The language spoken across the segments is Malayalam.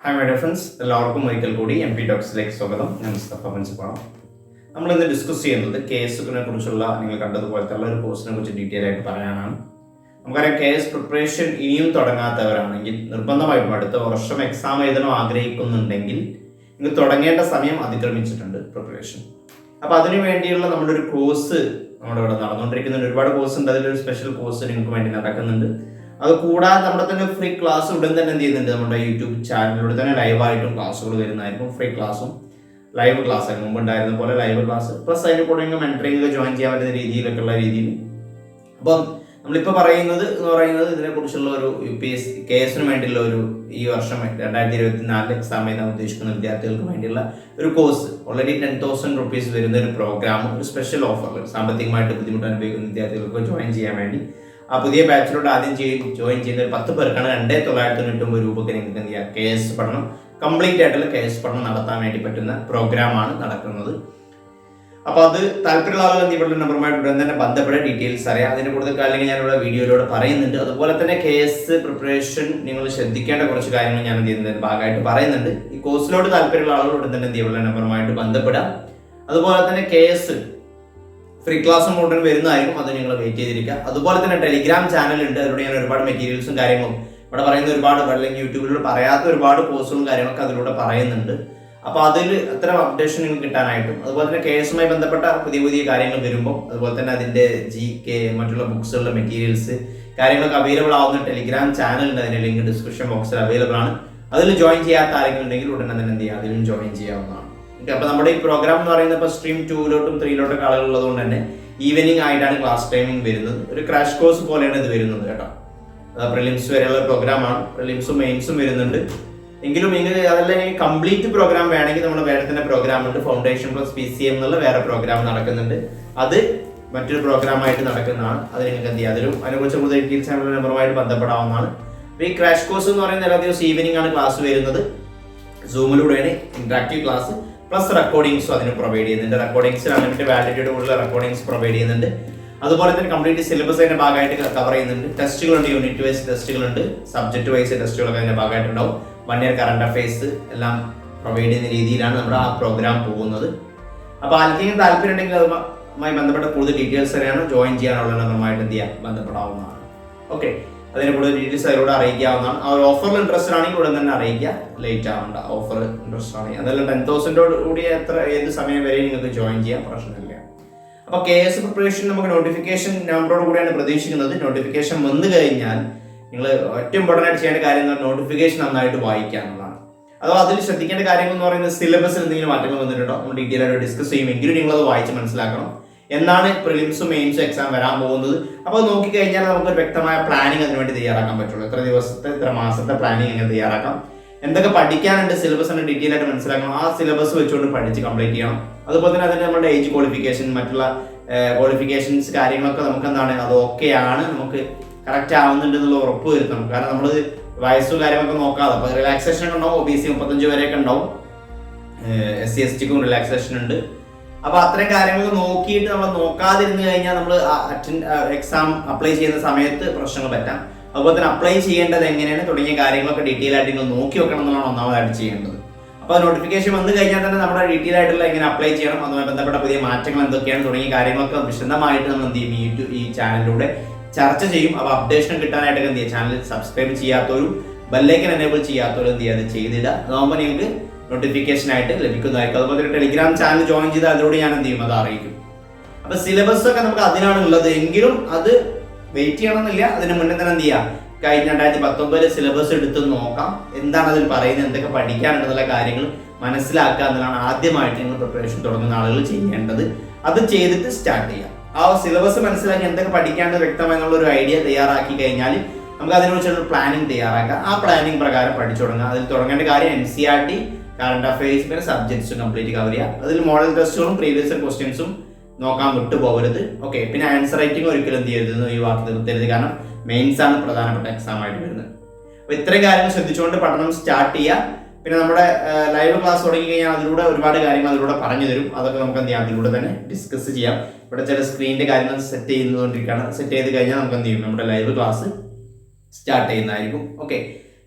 Hi my dear friends, എല്ലാവർക്കും ഒരിക്കൽ കൂടി MP ടോക്സിലേക്ക് സ്വാഗതം. ഞാൻ Mr Mustha. നമ്മൾ ഇന്ന് ഡിസ്കസ് ചെയ്യുന്നത് കേസുകളെ കുറിച്ചുള്ള നിങ്ങൾ കണ്ടതുപോലത്തെ ഒരു കോഴ്സിനെ കുറിച്ച് ഡീറ്റെയിൽ ആയിട്ട് പറയാനാണ്. നമുക്കറിയാം KS പ്രിപ്പറേഷൻ ഇനിയും തുടങ്ങാത്തവരാണെങ്കിൽ നിർബന്ധമായിട്ടും അടുത്ത വർഷം എക്സാം എഴുതണം ആഗ്രഹിക്കുന്നുണ്ടെങ്കിൽ നിങ്ങൾ തുടങ്ങേണ്ട സമയം അതിക്രമിച്ചിട്ടുണ്ട് പ്രിപ്പറേഷൻ. അപ്പോൾ അതിനു വേണ്ടിയുള്ള നമ്മുടെ ഒരു കോഴ്സ് നമ്മുടെ ഇവിടെ നടന്നുകൊണ്ടിരിക്കുന്നുണ്ട്. ഒരുപാട് കോഴ്സ് ഉണ്ട്. അതിലൊരു സ്പെഷ്യൽ കോഴ്സ് നിങ്ങൾക്ക് വേണ്ടി നടക്കുന്നുണ്ട്. അത് കൂടാതെ നമ്മുടെ തന്നെ ഫ്രീ ക്ലാസ് ഉടൻ തന്നെ എന്ത് ചെയ്യുന്നുണ്ട്, നമ്മുടെ യൂട്യൂബ് ചാനലിലൂടെ തന്നെ ലൈവായിട്ടും ക്ലാസ്സുകൾ വരുന്നതായിരിക്കും. ഫ്രീ ക്ലാസ്സും ലൈവ് ക്ലാസ് ആയിരുന്നു മുമ്പ് ഉണ്ടായിരുന്ന പോലെ ലൈവ് ക്ലാസ് പ്ലസ് അതിന് കൂടെ മെന്ററിംഗ് ജോയിൻ ചെയ്യാൻ പറ്റുന്ന രീതിയിലൊക്കെ ഉള്ള രീതിയിൽ. അപ്പം നമ്മളിപ്പോൾ പറയുന്നത് എന്ന് പറയുന്നത് ഇതിനെക്കുറിച്ചുള്ള ഒരു UPSC KSന് വേണ്ടിയുള്ള ഒരു ഈ വർഷം 2024 എക്സാം എഴുതാൻ ഉദ്ദേശിക്കുന്ന വിദ്യാർത്ഥികൾക്ക് വേണ്ടിയുള്ള ഒരു കോഴ്സ്. ഓൾറെഡി 10,000 rupees വരുന്ന ഒരു പ്രോഗ്രാം, ഒരു സ്പെഷ്യൽ ഓഫർ സാമ്പത്തികമായിട്ട് ബുദ്ധിമുട്ട് അനുഭവിക്കുന്ന വിദ്യാർത്ഥികൾക്ക് ജോയിൻ ചെയ്യാൻ വേണ്ടി ആ പുതിയ ബാച്ചിലോട്ട് ആദ്യം ജോയിൻ ചെയ്യുന്ന ഒരു 10 പേർക്കാണ് 2,990 രൂപയ്ക്ക് നിങ്ങൾക്ക് എന്ത് ചെയ്യാം KS പഠനം കംപ്ലീറ്റ് ആയിട്ടുള്ള KS പഠനം നടത്താൻ വേണ്ടി പറ്റുന്ന പ്രോഗ്രാമാണ് നടക്കുന്നത്. അപ്പോൾ അത് താല്പര്യമുള്ള ആളുകൾ ഇവിടെ നമ്പറുമായിട്ട് ഉടൻ തന്നെ ബന്ധപ്പെട്ട ഡീറ്റെയിൽസ് അറിയാം. അതിന് കൂടുതൽ കാര്യങ്ങൾ ഞാനിവിടെ വീഡിയോയിലൂടെ പറയുന്നുണ്ട്. അതുപോലെ തന്നെ KS പ്രിപ്പറേഷൻ നിങ്ങൾ ശ്രദ്ധിക്കേണ്ട കുറച്ച് കാര്യങ്ങൾ ഞാൻ എന്ത് ചെയ്യുന്നതിന് ഭാഗമായിട്ട് പറയുന്നുണ്ട്. ഈ കോഴ്സിലോട് താല്പര്യമുള്ള ആളുകൾ ഉടൻ തന്നെ എന്ത് ചെയ്യുക നമ്പറുമായിട്ട് ബന്ധപ്പെടാം. അതുപോലെ തന്നെ KS ഫ്രീ ക്ലാസ്സും ഉടൻ വരുന്നതായിരിക്കും. അത് നിങ്ങൾ വെയിറ്റ് ചെയ്തിരിക്കുക. അതുപോലെ തന്നെ ടെലിഗ്രാം ചാനൽ ഉണ്ട്. അതിലൂടെ ഞാൻ ഒരുപാട് മെറ്റീരിയൽസും കാര്യങ്ങളും ഇവിടെ പറയുന്ന ഒരുപാട് അല്ലെങ്കിൽ യൂട്യൂബിലൂടെ പറയാത്ത ഒരുപാട് കോഴ്സുകളും കാര്യങ്ങളൊക്കെ അതിലൂടെ പറയുന്നുണ്ട്. അപ്പോൾ അതിൽ അത്തരം അപ്ഡേഷൻ നിങ്ങൾക്ക് കിട്ടാനായിട്ടും അതുപോലെ തന്നെ KSുമായി ബന്ധപ്പെട്ട പുതിയ പുതിയ കാര്യങ്ങൾ വരുമ്പോൾ അതുപോലെ തന്നെ അതിൻ്റെ GK മറ്റുള്ള ബുക്സുകളുടെ മെറ്റീരിയൽസ് കാര്യങ്ങളൊക്കെ അവൈലബിൾ ആവുന്ന ടെലിഗ്രാം ചാനൽ ഉണ്ട്. അതിൻ്റെ ലിങ്ക് ഡിസ്ക്രിപ്ഷൻ ബോക്സിൽ അവൈലബിൾ ആണ്. അതിൽ ജോയിൻ ചെയ്യാത്ത ആരെങ്കിലും ഉണ്ടെങ്കിൽ ഉടനെ തന്നെ എന്ത് ചെയ്യുക, അതിലും ജോയിൻ ചെയ്യാവുന്നതാണ്. അപ്പോൾ നമ്മുടെ ഈ പ്രോഗ്രാം എന്ന് പറയുന്നത് ഇപ്പോൾ സ്ട്രീം 2ലോട്ടും 3ലോട്ടൊക്കെ ആളുകൾ ഉള്ളതുകൊണ്ട് തന്നെ ഈവനിങ് ആയിട്ടാണ് ക്ലാസ് ടൈമിംഗ് വരുന്നത്. ഒരു ക്രാഷ് കോഴ്സ് പോലെയാണ് ഇത് വരുന്നത് കേട്ടോ. പ്രിലിംസ് വരെയുള്ള പ്രോഗ്രാമാണ്. പ്രിലിംസും മെയിൻസും വരുന്നുണ്ട്. എങ്കിലും നിങ്ങൾക്ക് അതെല്ലാം ഈ കംപ്ലീറ്റ് പ്രോഗ്രാം വേണമെങ്കിൽ നമ്മുടെ വേറെ തന്നെ പ്രോഗ്രാം ഉണ്ട്. ഫൗണ്ടേഷൻ പ്ലസ് PCM എന്നുള്ള വേറെ പ്രോഗ്രാം നടക്കുന്നുണ്ട്. അത് മറ്റൊരു പ്രോഗ്രാമായിട്ട് നടക്കുന്നതാണ്. അത് നിങ്ങൾക്ക് എന്ത് ചെയ്യുക, അതിനെക്കുറിച്ച് കൂടുതൽ ഡീറ്റെയിൽസ് നമ്മുടെ നമ്പറുമായിട്ട് ബന്ധപ്പെടാവുന്നതാണ്. അപ്പോൾ ഈ ക്രാഷ് കോഴ്സ് എന്ന് പറയുന്നത് എല്ലാ ദിവസവും ഈവനിങ് ആണ് ക്ലാസ് വരുന്നത്. സൂമിലൂടെയാണ് ഇന്ററാക്റ്റീവ് ക്ലാസ് പ്ലസ് റെക്കോർഡിങ്സും അതിന് പ്രൊവൈഡ് ചെയ്യുന്നുണ്ട്. റെക്കോർഡിങ്സിൽ അൺലിമിറ്റഡ് വാലിഡിറ്റിയോട് കൂടുതൽ റെക്കോർഡിങ്സ് പ്രൊവൈഡ് ചെയ്യുന്നുണ്ട്. അതുപോലെ തന്നെ കംപ്ലീറ്റ് സിലബസ് അതിന്റെ ഭാഗമായിട്ട് കവർ ചെയ്യുന്നുണ്ട്. ടെസ്റ്റുകളുണ്ട്, യൂണിറ്റ് വൈസ് ടെസ്റ്റുകളുണ്ട്, സബ്ജക്ട് വൈസ് ടെസ്റ്റുകളൊക്കെ അതിന്റെ ഭാഗമായിട്ടുണ്ടാവും. 1 year കറണ്ട് അഫയേഴ്സ് എല്ലാം പ്രൊവൈഡ് ചെയ്യുന്ന രീതിയിലാണ് നമ്മുടെ ആ പ്രോഗ്രാം പോകുന്നത്. അപ്പോൾ ആർക്കെങ്കിലും താല്പര്യം ഉണ്ടെങ്കിൽ അതുമായി ബന്ധപ്പെട്ട കൂടുതൽ ഡീറ്റെയിൽസ് അറിയാനോ ജോയിൻ ചെയ്യാനുള്ള നമ്പറുമായിട്ട് എന്ത് ചെയ്യാം ബന്ധപ്പെടാവുന്നതാണ്. ഓക്കെ, അതിന് കൂടുതൽ ഡീറ്റെയിൽസ് അതിലൂടെ അറിയിക്കാവുന്നതാണ്. ആ ഒരു ഓഫറിൽ ഇൻട്രസ്റ്റ് ആണെങ്കിൽ ഉടൻ തന്നെ അറിയിക്കുക. ലേറ്റ് ആവണ്ട. ഓഫർ ഇൻട്രസ്റ്റ് ആണെങ്കിൽ അതെല്ലാം 10,000 കൂടി ഏത് സമയം വരെ നിങ്ങൾക്ക് ജോയിൻ ചെയ്യാൻ പ്രശ്നമില്ല. അപ്പോൾ KS പ്രിപ്പറേഷൻ നമുക്ക് നോട്ടിഫിക്കേഷൻ നമ്പറോട് കൂടിയാണ് പ്രതീക്ഷിക്കുന്നത്. നോട്ടിഫിക്കേഷൻ വന്നു കഴിഞ്ഞാൽ നിങ്ങൾ ഏറ്റവും ഇമ്പോർട്ടൻ്റ് ആയിട്ട് ചെയ്യേണ്ട കാര്യം എന്ന് പറഞ്ഞാൽ നോട്ടിഫിക്കേഷൻ നന്നായിട്ട് വായിക്കുക എന്നുള്ളതാണ്. അഥവാ അതിൽ ശ്രദ്ധിക്കേണ്ട കാര്യങ്ങൾ എന്ന് പറയുന്നത് സിലബസിൽ എന്തെങ്കിലും മാറ്റങ്ങൾ വന്നിട്ടുണ്ടോ നമ്മൾ ഡീറ്റെയിൽ ആയിട്ട് ഡിസ്കസ് ചെയ്യുമെങ്കിലും നിങ്ങളത് വായിച്ച് മനസ്സിലാക്കണം. എന്നാണ് പ്രിലിംസും മെയിൻസും എക്സാം വരാൻ പോകുന്നത്. അപ്പോൾ നോക്കിക്കഴിഞ്ഞാൽ നമുക്ക് വ്യക്തമായ പ്ലാനിങ് അതിനുവേണ്ടി തയ്യാറാക്കാൻ പറ്റുള്ളൂ. എത്ര ദിവസത്തെ എത്ര മാസത്തെ പ്ലാനിങ് എങ്ങനെ തയ്യാറാക്കാം, എന്തൊക്കെ പഠിക്കാനുണ്ട്, സിലബസ് ആണ് ഡീറ്റെയിൽ ആയിട്ട് മനസ്സിലാക്കണം. ആ സിലബസ് വെച്ചുകൊണ്ട് പഠിച്ച് കംപ്ലീറ്റ് ചെയ്യണം. അതുപോലെ തന്നെ അതിന് നമ്മുടെ ഏജ് ക്വാളിഫിക്കേഷൻ മറ്റുള്ള ക്വാളിഫിക്കേഷൻസ് കാര്യങ്ങളൊക്കെ നമുക്ക് എന്താണ് അത് ഓക്കെയാണ്, നമുക്ക് കറക്റ്റ് ആവുന്നുണ്ട് എന്നുള്ള ഉറപ്പ് വരുത്തണം. കാരണം നമ്മൾ വയസ്സും കാര്യങ്ങളൊക്കെ നോക്കാതെ അപ്പോൾ റിലാക്സേഷൻ ഉണ്ടാവും. OBC 35 വരെയൊക്കെ ഉണ്ടാവും. SC STക്കും റിലാക്സേഷൻ ഉണ്ട്. അപ്പോൾ അത്തരം കാര്യങ്ങൾ നോക്കിയിട്ട് നമ്മൾ നോക്കാതിരുന്നു കഴിഞ്ഞാൽ നമ്മൾ എക്സാം അപ്ലൈ ചെയ്യുന്ന സമയത്ത് പ്രശ്നങ്ങൾ പറ്റാം. അതുപോലെ തന്നെ അപ്ലൈ ചെയ്യേണ്ടത് എങ്ങനെയാണ് തുടങ്ങിയ കാര്യങ്ങളൊക്കെ ഡീറ്റെയിൽ ആയിട്ട് നിങ്ങൾ നോക്കി വെക്കണം എന്നുള്ളതാണ് ഒന്നാമതായിട്ട് ചെയ്യേണ്ടത്. അപ്പോൾ നോട്ടിഫിക്കേഷൻ വന്നു കഴിഞ്ഞാൽ തന്നെ നമ്മുടെ ഡീറ്റെയിൽ ആയിട്ടുള്ള എങ്ങനെ അപ്ലൈ ചെയ്യണം, അതുമായി ബന്ധപ്പെട്ട പുതിയ മാറ്റങ്ങൾ എന്തൊക്കെയാണ് തുടങ്ങിയ കാര്യങ്ങളൊക്കെ വിശദമായിട്ട് നമ്മൾ എന്ത് ചെയ്യും ഈ ചാനലിലൂടെ ചർച്ച ചെയ്യും. അപ്പോൾ അപ്ഡേഷൻ കിട്ടാനായിട്ടൊക്കെ എന്ത് ചെയ്യുക, ചാനൽ സബ്സ്ക്രൈബ് ചെയ്യാത്തവരും ബെല്ലൈക്കൻ എനേബിൾ ചെയ്യാത്തവരും എന്ത് ചെയ്യുക, അത് ചെയ്തിടുക. അതാകുമ്പോൾ നിങ്ങൾക്ക് നോട്ടിഫിക്കേഷൻ ആയിട്ട് ലഭിക്കുന്നതായിരിക്കും. അതുപോലെ തന്നെ ടെലിഗ്രാം ചാനൽ ജോയിൻ ചെയ്ത് അതിലൂടെ ഞാൻ എന്ത് ചെയ്യും, അത് അറിയിക്കും. അപ്പോൾ സിലബസ് ഒക്കെ നമുക്ക് അതിനാണ് ഉള്ളത്. എങ്കിലും അത് വെയിറ്റ് ചെയ്യണമെന്നില്ല. അതിന് മുന്നേ തന്നെ എന്ത് ചെയ്യുക, കഴിഞ്ഞ 2019 സിലബസ് എടുത്ത് നോക്കാം. എന്താണ് അതിൽ പറയുന്നത്, എന്തൊക്കെ പഠിക്കാനുണ്ടെന്നുള്ള കാര്യങ്ങൾ മനസ്സിലാക്കുക എന്നതാണ് ആദ്യമായിട്ട് നിങ്ങൾ പ്രിപ്പറേഷൻ തുടങ്ങുന്ന ആളുകൾ ചെയ്യേണ്ടത്. അത് ചെയ്തിട്ട് സ്റ്റാർട്ട് ചെയ്യാം. ആ സിലബസ് മനസ്സിലാക്കി എന്തൊക്കെ പഠിക്കാണ്ട് വ്യക്തമായുള്ള ഒരു ഐഡിയ തയ്യാറാക്കി കഴിഞ്ഞാൽ നമുക്ക് അതിനെക്കുറിച്ചുള്ള പ്ലാനിങ് തയ്യാറാക്കാം. ആ പ്ലാനിങ് പ്രകാരം പഠിച്ചു തുടങ്ങുക. അതിൽ തുടങ്ങേണ്ട കാര്യം NCERT, കറണ്ട് അഫയേഴ്സ്, പിന്നെ സബ്ജക്ട്സും കംപ്ലീറ്റ് കവർ ചെയ്യുക. അതിൽ മോഡൽ ടെസ്റ്റുകളും പ്രീവിയസ് ക്വസ്റ്റ്യൻസും നോക്കാൻ വിട്ടുപോകരുത്. ഓക്കെ, പിന്നെ ആൻസർ റൈറ്റിംഗ് ഒരിക്കലും എന്ത് ചെയ്യരുത്, ഈ വാക്ക് നിർത്തരുത്. കാരണം മെയിൻസ് ആണ് പ്രധാനപ്പെട്ട എക്സാം ആയിട്ട് വരുന്നത്. അപ്പോൾ ഇത്രയും കാര്യങ്ങൾ ശ്രദ്ധിച്ചുകൊണ്ട് പഠനം സ്റ്റാർട്ട് ചെയ്യുക. പിന്നെ നമ്മുടെ ലൈവ് ക്ലാസ് തുടങ്ങി കഴിഞ്ഞാൽ അതിലൂടെ ഒരുപാട് കാര്യങ്ങൾ അതിലൂടെ പറഞ്ഞു തരും. അതൊക്കെ നമുക്ക് എന്ത് ചെയ്യാം, അതിലൂടെ തന്നെ ഡിസ്കസ് ചെയ്യാം. ഇവിടെ ചില സ്ക്രീനിന്റെ കാര്യങ്ങൾ സെറ്റ് ചെയ്തുകൊണ്ടിരിക്കുകയാണ്. സെറ്റ് ചെയ്ത് കഴിഞ്ഞാൽ നമുക്ക് എന്ത് ചെയ്യും, നമ്മുടെ ലൈവ് ക്ലാസ് സ്റ്റാർട്ട് ചെയ്യുന്നതായിരിക്കും. ഓക്കെ,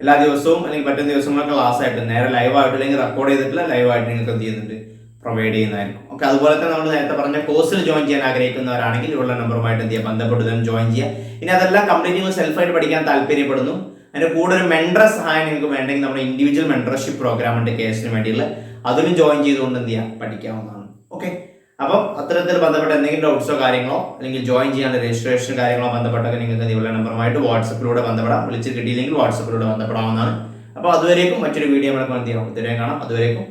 എല്ലാ ദിവസവും അല്ലെങ്കിൽ പറ്റുന്ന ദിവസങ്ങളൊക്കെ ക്ലാസ് ആയിട്ട് നേരെ ലൈവായിട്ട് അല്ലെങ്കിൽ റെക്കോർഡ് ചെയ്തിട്ടുള്ള ലൈവായിട്ട് നിങ്ങൾക്ക് എന്ത് ചെയ്യുന്നുണ്ട്, പ്രൊവൈഡ് ചെയ്യുന്നതായിരിക്കും. ഓക്കെ, അതുപോലെ തന്നെ നമ്മൾ നേരത്തെ പറഞ്ഞ കോഴ്സിൽ ജോയിൻ ചെയ്യാൻ ആഗ്രഹിക്കുന്നവരാണെങ്കിൽ ഉള്ള നമ്പറുമായിട്ട് എന്ത് ചെയ്യുക, ബന്ധപ്പെടുന്നതിന് ജോയിൻ ചെയ്യുക. ഇനി അതെല്ലാം കംപ്ലീറ്റ് നിങ്ങൾ സെൽഫായിട്ട് പഠിക്കാൻ താല്പര്യപ്പെടുന്നു, അതിൻ്റെ കൂടെ ഒരു മെൻറ്റർ സഹായം നിങ്ങൾക്ക് വേണ്ടെങ്കിൽ നമ്മുടെ ഇൻഡിവിജ്വൽ മെൻറ്റർഷിപ്പ് പ്രോഗ്രാം ഉണ്ട് KS വേണ്ടിയുള്ള, അതിലും ജോയിൻ ചെയ്തുകൊണ്ട് എന്ത് ചെയ്യുക, പഠിക്കാവുന്നതാണ്. ഓക്കെ, അപ്പം അത്തരത്തിൽ ബന്ധപ്പെട്ട എന്തെങ്കിലും ഡൗട്ട്സോ കാര്യങ്ങളോ അല്ലെങ്കിൽ ജോയിൻ ചെയ്യാൻ രജിസ്ട്രേഷൻ കാര്യങ്ങളോ ബന്ധപ്പെട്ടൊക്കെ നിങ്ങൾക്ക് ഇതുപോലെ നമ്പറുമായിട്ട് വാട്സപ്പിലൂടെ ബന്ധപ്പെടാം. വിളിച്ച് കിട്ടിയില്ലെങ്കിൽ വാട്സപ്പിലൂടെ ബന്ധപ്പെടാവുന്നതാണ്. അപ്പോൾ അതുവരേക്കും മറ്റൊരു വീഡിയോ നമുക്ക് എന്ത് ചെയ്യാം, ഇതുവരെ കാണാം. അതുവരേക്കും